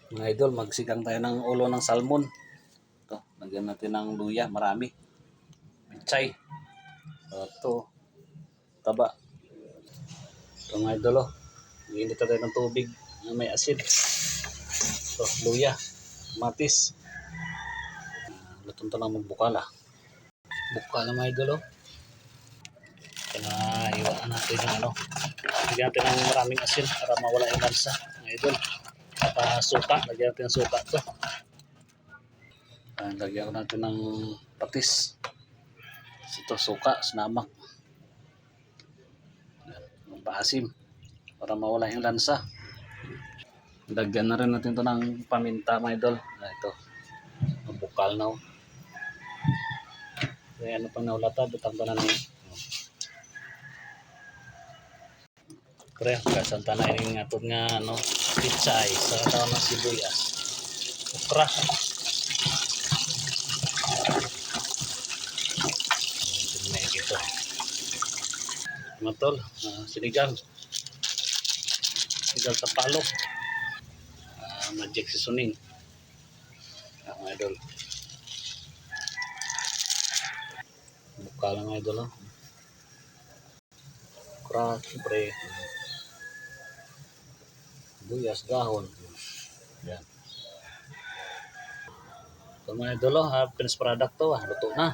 Mga idol, magsigang tayo ng ulo ng salmon. Ito, lagyan natin ng luya, marami. Pichay. Ito, taba. Ito mga idol, oh. Iinit tayo ng tubig na may asin. Ito, luya, matis. Lutong lang magbukala. Bukala mga idol, oh. Iwaan natin yung ano. Lagyan natin ng maraming asin para mawala yung lansa. Mga idol. Suka, lagyan natin ng suka ito. Lagyan natin ng patis. Ito, suka, sinamak. Paasim para mawala yung lansa. Lagyan na rin natin ito ng paminta mga idol. Ito, bukal na. Kaya ano pang naulata, butang pa na naman. Pre, kasanta na yung atod nga ano, pichay sa tawag ng sibuyas. Okra. May ito. Matol, sinigang. Sinigang sa palo. Magic seasoning. Mga idol. Bukal lang mga idol. Okra, pre. Sibuyas, dahon. Yan. Ito mga idol, finished product to. Luto na.